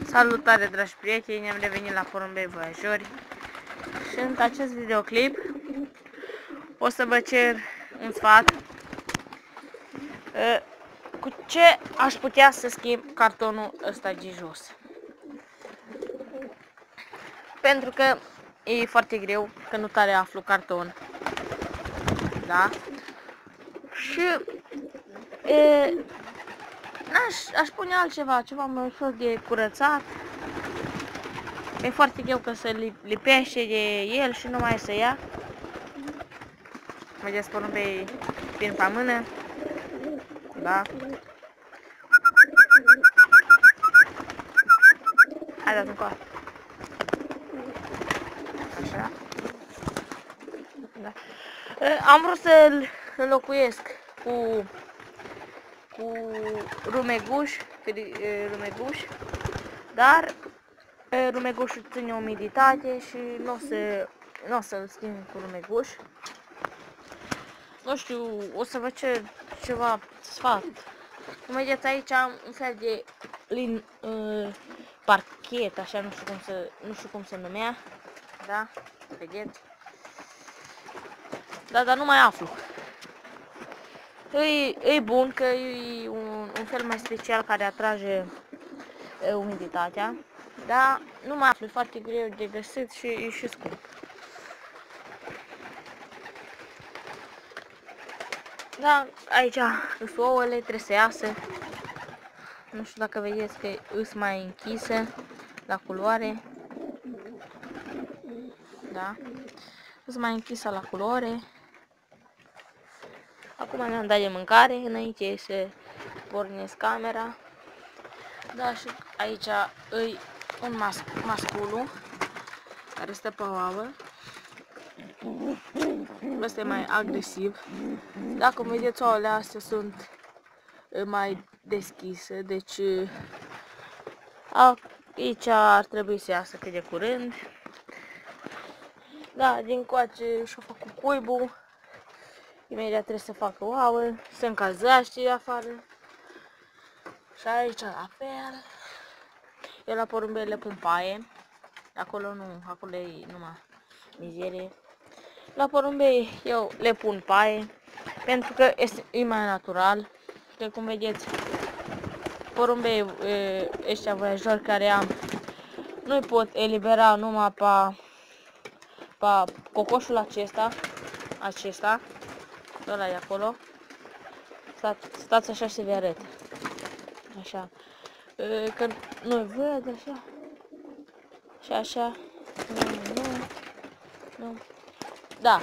Salutare, dragi prieteni, am revenit la Porumbei Voiajori și în acest videoclip o să vă cer un sfat cu ce aș putea să schimb cartonul ăsta de jos. Pentru că e foarte greu, că nu tare aflu carton. Da? Și aș pune altceva, ceva mai ușor de curățat. E foarte greu că se lipește de el și nu mai să ia. Vedeți, porumbei vin pe mână. Da. Hai, dați încoa. Așa. Da. Am vrut să-l înlocuiesc cu rumeguș, dar rumegușul ține umiditate și nu o să-l schimb cu rumeguș. Nu știu, o să vă cer ceva sfat. Cum vedeți, aici am un fel de parchet, așa, nu știu cum se numea. Da? Vedeți? Da, dar nu mai aflu. E bun că e un fel mai special care atrage umiditatea, dar nu mai aflu, e foarte greu de găsit și e și scump. Da, aici sunt ouăle, trebuie să iasă. Nu știu dacă vedeți că îs mai închise la culoare. Da, îs mai închisă la culoare. Acum mi-am dat de mâncare, înainte să pornesc camera. Da, și aici e un masculul care stă pe ouă. Ăsta e mai agresiv. Da, cum vedeți, ouăle astea sunt mai deschise, deci aici ar trebui să iasă cât de curând. Da, din coace și-o fac cu cuibul. Imediat trebuie să facă ouă, se încălzește afară. Și aici la fel. Eu la porumbei le pun paie. Acolo nu, acolo e numai mizerie. La porumbei eu le pun paie, pentru că e mai natural. Că cum vedeți, porumbei ăștia voiajori care am, nu-i pot elibera numai pe cocoșul acesta. Ăla e acolo. Stați așa să vi arăt. Așa. Că nu văd așa. Și așa. Nu. Da.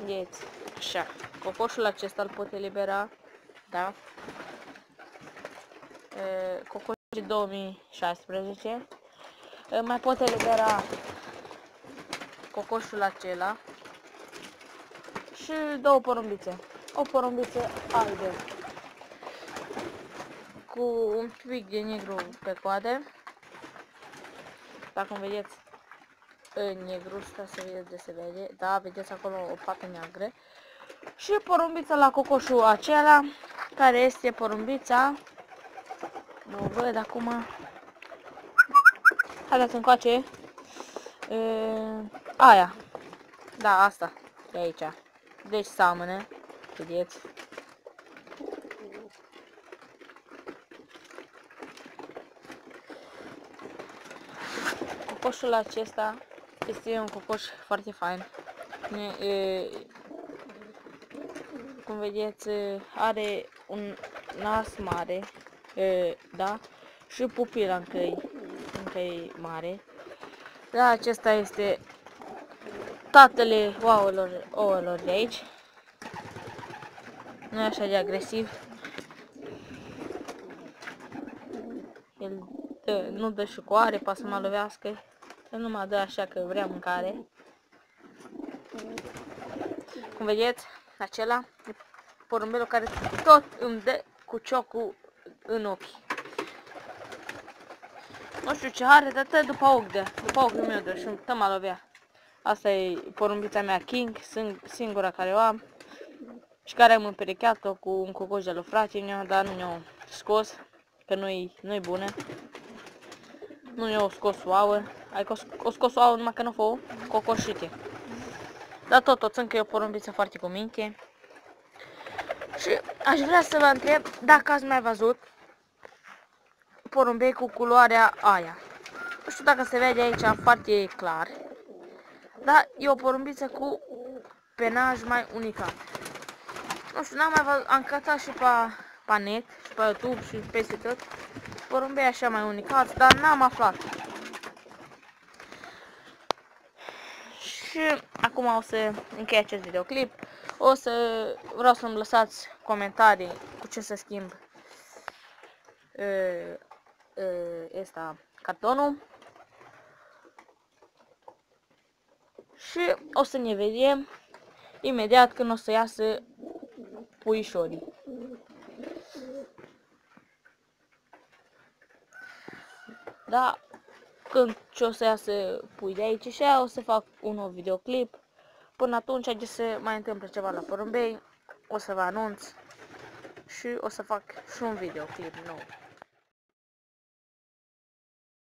Vedeți. Așa. Cocoșul acesta îl pot elibera. Da. Cocoșul 2016. Mai pot elibera cocoșul acela. Și două porumbițe. O porumbiță albă cu un pic de negru pe coadă. Dacă vedeți negru, stați să vedeți de se vede. Da, vedeți acolo o pată neagră. Și porumbița la cocoșul acela, care este porumbița. Nu văd acum. Haideți încoace. Aia. Da, asta. De aici. Deci seamănă, vedeți. Cocoșul acesta este un cocoș foarte fain. Cum vedeți, are un nas mare, da, și pupila încă e mare. Da, acesta este tatăle ouălor de aici. Nu e așa de agresiv. El nu dă șucoare, poate să mă lovească. El nu mă dă așa că vrea mâncare. Cum vedeți, acela e porumbelul care tot îmi dă cu ciocul în ochi. Nu știu ce are, dar după ochi meu dă și mă lovea. Asta e porumbița mea King, singura care o am. Și care am împerecheat-o cu un cocoș de-al lui frate, dar nu ne-o scos, că nu-i bună. Nu ne-o scos ouă, adică o scos ouă numai că nu fă cocoșite. Dar tot o țin că e o porumbiță foarte cu minte. Și aș vrea să vă întreb dacă ați mai văzut porumbei cu culoarea aia. Nu știu dacă se vede aici foarte clar, dar e o porumbiță cu penaj mai unicat. Nu știu, n-am mai văzut, am căutat și pe net, și pe YouTube și peste tot porumbei așa mai unicați, dar n-am aflat. Și acum o să închei acest videoclip. Vreau să-mi lăsați comentarii cu ce să schimb cartonul. Și o să ne vedem imediat când o să iasă puișorii. Da, când ce o să iasă pui de aici și aia, o să fac un nou videoclip. Până atunci, de se mai întâmplă ceva la porumbei, o să vă anunț și o să fac și un videoclip nou.